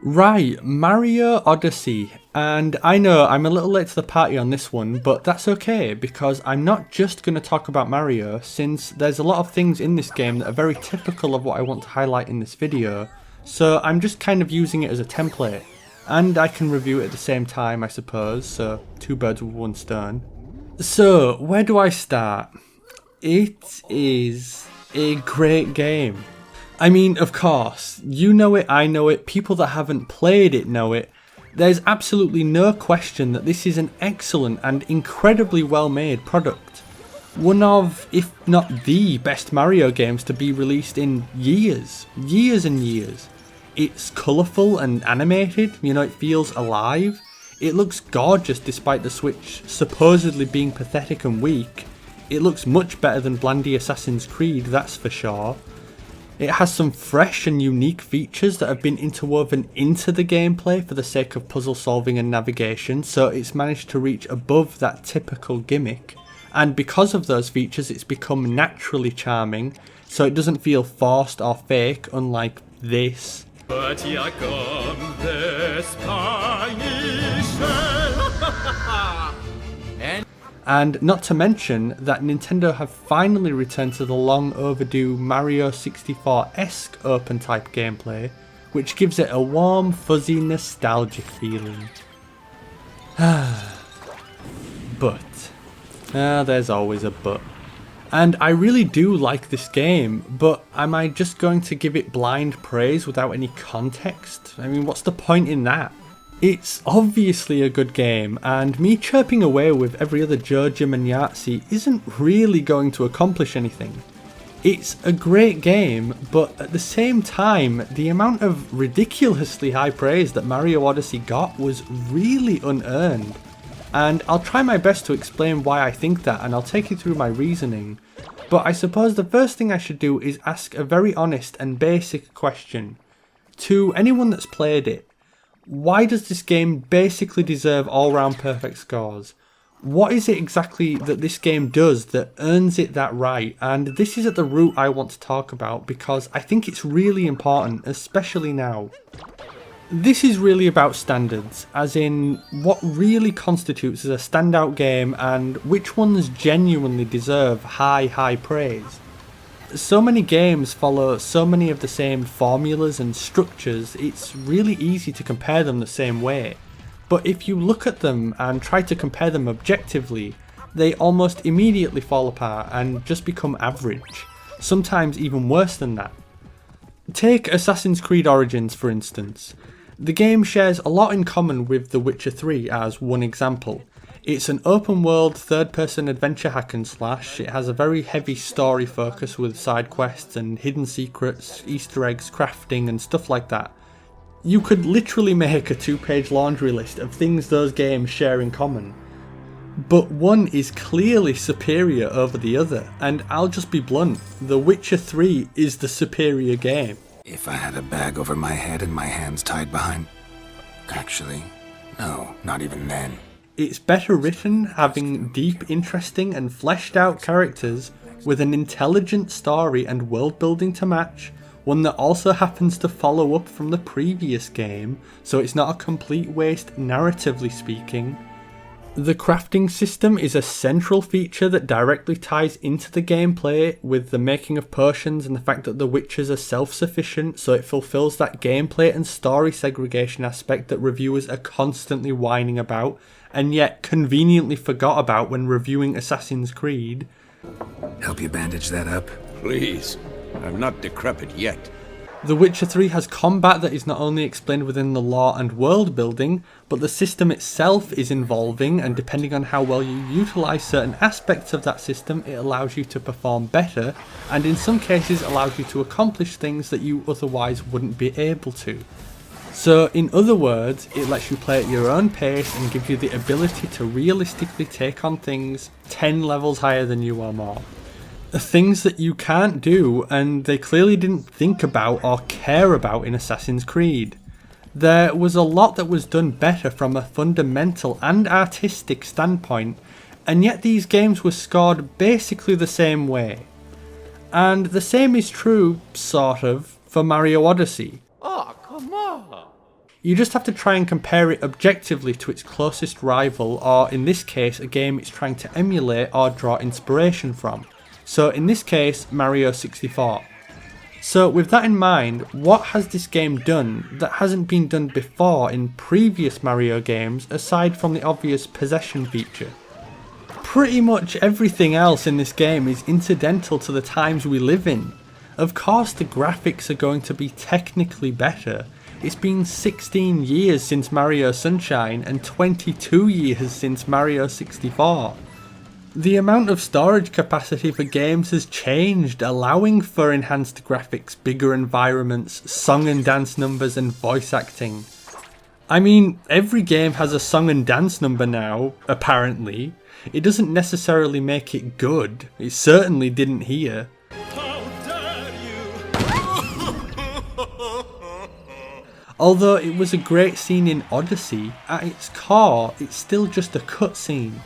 Right, Mario Odyssey, and I know I'm a little late to the party on this one, but that's okay because I'm not just going to talk about Mario, since there's a lot of things in this game that are very typical of what I want to highlight in this video, so I'm just kind of using it as a template, and I can review it at the same time I suppose, so two birds with one stone. So, where do I start? It is a great game. I mean, of course, you know it, I know it, people that haven't played it know it. There's absolutely no question that this is an excellent and incredibly well made product. One of, if not the best Mario games to be released in years and years. It's colourful and animated, it feels alive. It looks gorgeous despite the Switch supposedly being pathetic and weak. It looks much better than blandy Assassin's Creed, that's for sure. It has some fresh and unique features that have been interwoven into the gameplay for the sake of puzzle solving and navigation, so it's managed to reach above that typical gimmick. And because of those features, it's become naturally charming, so it doesn't feel forced or fake, unlike this. And not to mention that Nintendo have finally returned to the long overdue Mario 64-esque open type gameplay, which gives it a warm, fuzzy, nostalgic feeling. But, there's always a but. And I really do like this game, but am I just going to give it blind praise without any context? I mean, what's the point in that? It's obviously a good game, and me chirping away with every other Joe, Jim and Yahtzee isn't really going to accomplish anything. It's a great game, but at the same time, the amount of ridiculously high praise that Mario Odyssey got was really unearned. And I'll try my best to explain why I think that, and I'll take you through my reasoning. But I suppose the first thing I should do is ask a very honest and basic question. To anyone that's played it, why does this game basically deserve all-round perfect scores? What is it exactly that this game does that earns it that right? And this is at the root I want to talk about because I think it's really important, especially now. This is really about standards, as in what really constitutes as a standout game and which ones genuinely deserve high praise. So many games follow so many of the same formulas and structures, it's really easy to compare them the same way. But if you look at them and try to compare them objectively, they almost immediately fall apart and just become average, sometimes even worse than that. Take Assassin's Creed Origins for instance. The game shares a lot in common with The Witcher 3 as one example. It's an open world third person adventure hack and slash. It has a very heavy story focus with side quests and hidden secrets, easter eggs, crafting and stuff like that. You could literally make a 2-page laundry list of things those games share in common. But one is clearly superior over the other, and I'll just be blunt, The Witcher 3 is the superior game. If I had a bag over my head and my hands tied behind... Actually, no, not even then. It's better written, having deep, interesting and fleshed out characters with an intelligent story and world building to match, one that also happens to follow up from the previous game, so it's not a complete waste narratively speaking. The crafting system is a central feature that directly ties into the gameplay with the making of potions and the fact that the witches are self-sufficient, so it fulfills that gameplay and story segregation aspect that reviewers are constantly whining about, and yet conveniently forgot about when reviewing Assassin's Creed. Help you bandage that up? Please, I'm not decrepit yet. The Witcher 3 has combat that is not only explained within the lore and world building, but the system itself is involving, and depending on how well you utilise certain aspects of that system, it allows you to perform better, and in some cases allows you to accomplish things that you otherwise wouldn't be able to. So in other words, it lets you play at your own pace and gives you the ability to realistically take on things 10 levels higher than you or more. Things that you can't do, and they clearly didn't think about or care about in Assassin's Creed. There was a lot that was done better from a fundamental and artistic standpoint, and yet these games were scored basically the same way. And the same is true, sort of, for Mario Odyssey. Oh, come on! You just have to try and compare it objectively to its closest rival, or in this case a game it's trying to emulate or draw inspiration from. So in this case, Mario 64. So with that in mind, what has this game done that hasn't been done before in previous Mario games aside from the obvious possession feature? Pretty much everything else in this game is incidental to the times we live in. Of course the graphics are going to be technically better. It's been 16 years since Mario Sunshine and 22 years since Mario 64. The amount of storage capacity for games has changed, allowing for enhanced graphics, bigger environments, song and dance numbers and voice acting. I mean, every game has a song and dance number now, apparently. It doesn't necessarily make it good. It certainly didn't here. Although it was a great scene in Odyssey, at its core, it's still just a cutscene.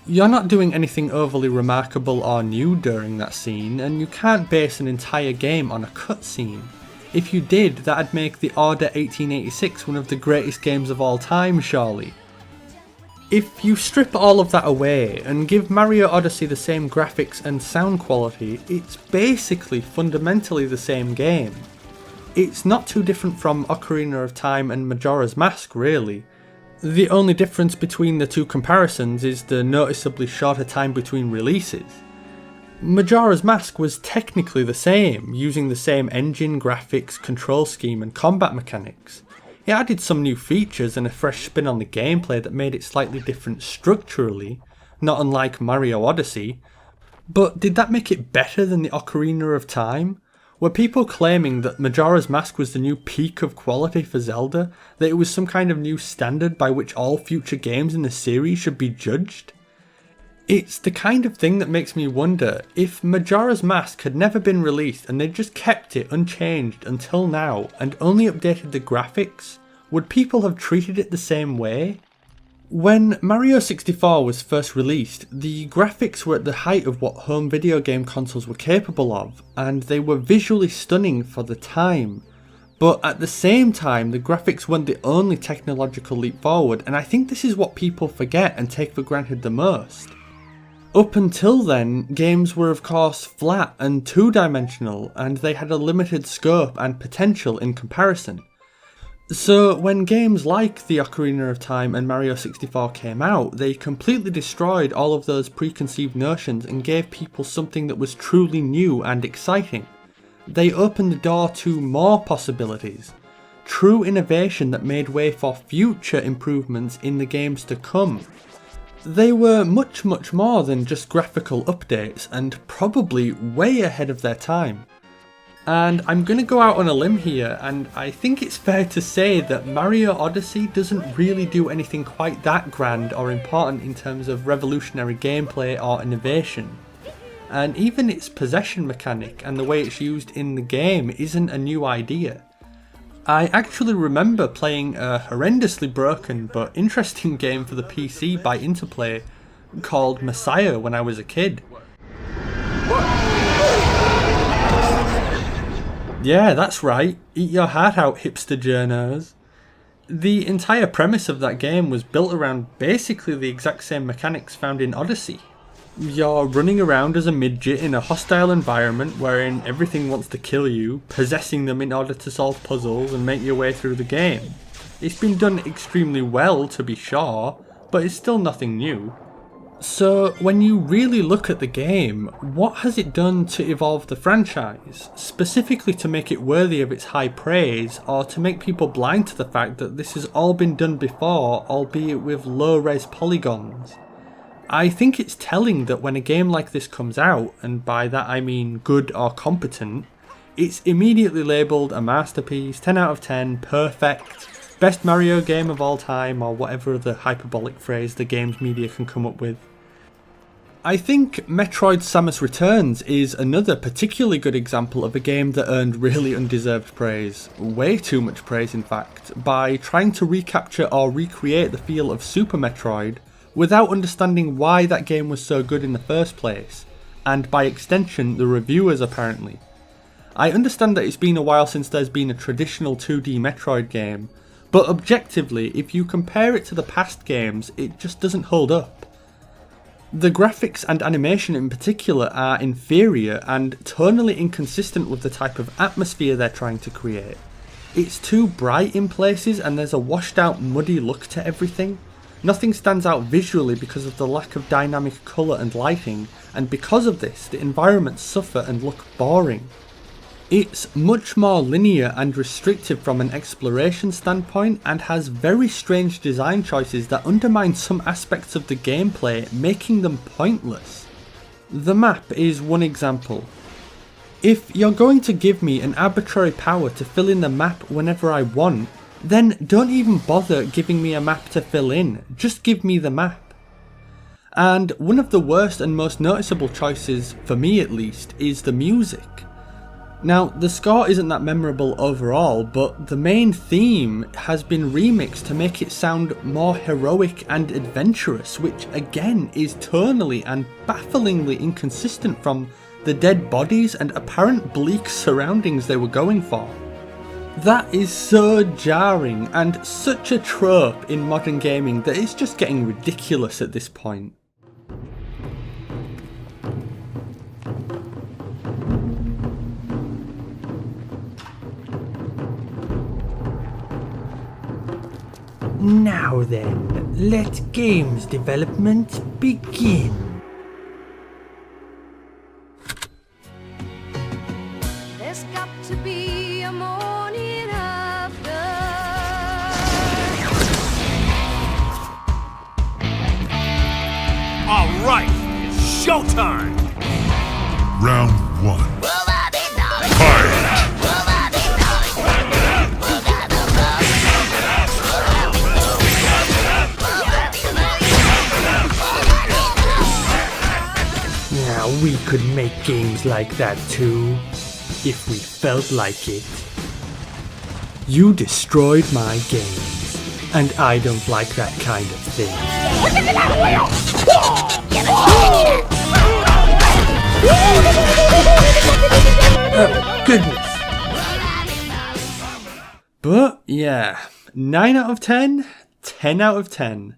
You're not doing anything overly remarkable or new during that scene, and you can't base an entire game on a cutscene. If you did, that'd make The Order 1886 one of the greatest games of all time, surely. If you strip all of that away and give Mario Odyssey the same graphics and sound quality, it's basically fundamentally the same game. It's not too different from Ocarina of Time and Majora's Mask, really. The only difference between the two comparisons is the noticeably shorter time between releases. Majora's Mask was technically the same, using the same engine, graphics, control scheme and combat mechanics. It added some new features and a fresh spin on the gameplay that made it slightly different structurally, not unlike Mario Odyssey. But did that make it better than the Ocarina of Time? Were people claiming that Majora's Mask was the new peak of quality for Zelda? That it was some kind of new standard by which all future games in the series should be judged? It's the kind of thing that makes me wonder, if Majora's Mask had never been released and they'd just kept it unchanged until now and only updated the graphics, would people have treated it the same way? When Mario 64 was first released, the graphics were at the height of what home video game consoles were capable of, and they were visually stunning for the time. But at the same time, the graphics weren't the only technological leap forward, and I think this is what people forget and take for granted the most. Up until then, games were of course flat and two-dimensional, and they had a limited scope and potential in comparison. So when games like the Ocarina of Time and Mario 64 came out, they completely destroyed all of those preconceived notions and gave people something that was truly new and exciting. They opened the door to more possibilities, true innovation that made way for future improvements in the games to come. They were much more than just graphical updates, and probably way ahead of their time. And I'm going to go out on a limb here, and I think it's fair to say that Mario Odyssey doesn't really do anything quite that grand or important in terms of revolutionary gameplay or innovation. And even its possession mechanic and the way it's used in the game isn't a new idea. I actually remember playing a horrendously broken but interesting game for the PC by Interplay called Messiah when I was a kid. Yeah, that's right. Eat your heart out, hipster journos. The entire premise of that game was built around basically the exact same mechanics found in Odyssey. You're running around as a midget in a hostile environment wherein everything wants to kill you, possessing them in order to solve puzzles and make your way through the game. It's been done extremely well, to be sure, but it's still nothing new. So when you really look at the game, what has it done to evolve the franchise, specifically to make it worthy of its high praise, or to make people blind to the fact that this has all been done before, albeit with low-res polygons? I think it's telling that when a game like this comes out, and by that I mean good or competent, it's immediately labelled a masterpiece, 10 out of 10, perfect, best Mario game of all time, or whatever other hyperbolic phrase the games media can come up with. I think Metroid Samus Returns is another particularly good example of a game that earned really undeserved praise, way too much praise in fact, by trying to recapture or recreate the feel of Super Metroid without understanding why that game was so good in the first place, and by extension the reviewers apparently. I understand that it's been a while since there's been a traditional 2D Metroid game, but objectively, if you compare it to the past games, it just doesn't hold up. The graphics and animation in particular are inferior and tonally inconsistent with the type of atmosphere they're trying to create. It's too bright in places and there's a washed out muddy look to everything. Nothing stands out visually because of the lack of dynamic colour and lighting, and because of this, the environments suffer and look boring. It's much more linear and restrictive from an exploration standpoint and has very strange design choices that undermine some aspects of the gameplay, making them pointless. The map is one example. If you're going to give me an arbitrary power to fill in the map whenever I want, then don't even bother giving me a map to fill in, just give me the map. And one of the worst and most noticeable choices, for me at least, is the music. Now, the score isn't that memorable overall, but the main theme has been remixed to make it sound more heroic and adventurous, which again is tonally and bafflingly inconsistent from the dead bodies and apparent bleak surroundings they were going for. That is so jarring and such a trope in modern gaming that it's just getting ridiculous at this point. Now then, let games development begin. There's got to be a morning after. All right, it's showtime. Round one. Fight! Now we could make games like that too, if we felt like it. You destroyed my games, and I don't like that kind of thing. Oh, goodness. But yeah, 9 out of 10, 10 out of 10.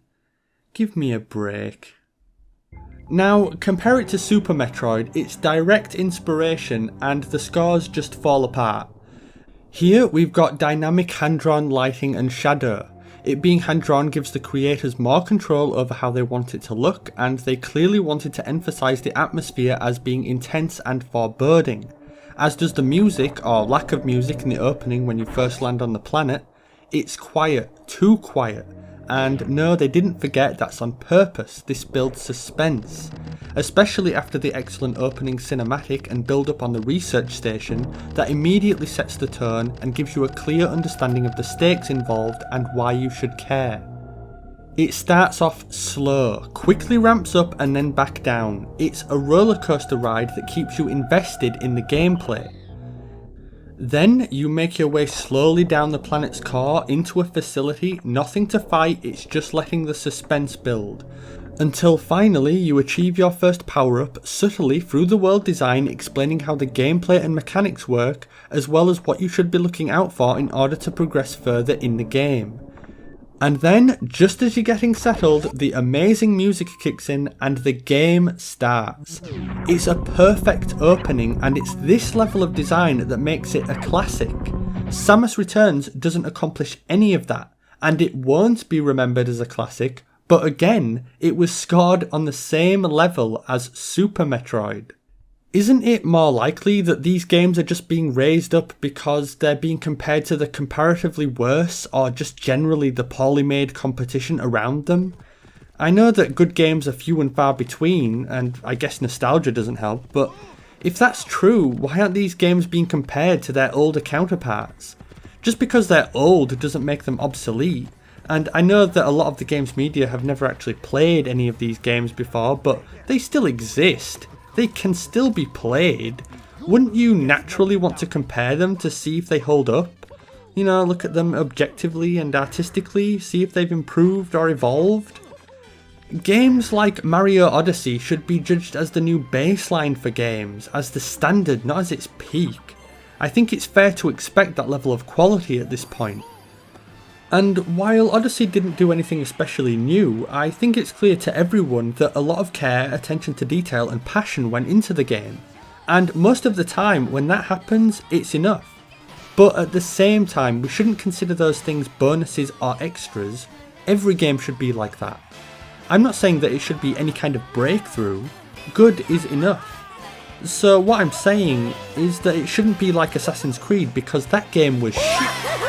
Give me a break. Now, compare it to Super Metroid, it's direct inspiration and the scores just fall apart. Here we've got dynamic hand-drawn lighting and shadow. It being hand-drawn gives the creators more control over how they want it to look, and they clearly wanted to emphasise the atmosphere as being intense and foreboding. As does the music, or lack of music in the opening when you first land on the planet. It's quiet, too quiet. And no, they didn't forget that's on purpose, this builds suspense. Especially after the excellent opening cinematic and build up on the research station that immediately sets the tone and gives you a clear understanding of the stakes involved and why you should care. It starts off slow, quickly ramps up and then back down. It's a roller coaster ride that keeps you invested in the gameplay. Then you make your way slowly down the planet's core into a facility, nothing to fight, it's just letting the suspense build. Until finally you achieve your first power-up subtly through the world design explaining how the gameplay and mechanics work, as well as what you should be looking out for in order to progress further in the game. And then, just as you're getting settled, the amazing music kicks in and the game starts. It's a perfect opening and it's this level of design that makes it a classic. Samus Returns doesn't accomplish any of that, and it won't be remembered as a classic, but again, it was scored on the same level as Super Metroid. Isn't it more likely that these games are just being raised up because they're being compared to the comparatively worse or just generally the poorly made competition around them? I know that good games are few and far between, and I guess nostalgia doesn't help, but if that's true, why aren't these games being compared to their older counterparts? Just because they're old doesn't make them obsolete, and I know that a lot of the games media have never actually played any of these games before, but they still exist. They can still be played. Wouldn't you naturally want to compare them to see if they hold up? You know, look at them objectively and artistically, see if they've improved or evolved? Games like Mario Odyssey should be judged as the new baseline for games, as the standard, not as its peak. I think it's fair to expect that level of quality at this point. And while Odyssey didn't do anything especially new, I think it's clear to everyone that a lot of care, attention to detail and passion went into the game. And most of the time when that happens, it's enough. But at the same time, we shouldn't consider those things bonuses or extras. Every game should be like that. I'm not saying that it should be any kind of breakthrough. Good is enough. So what I'm saying is that it shouldn't be like Assassin's Creed because that game was shit.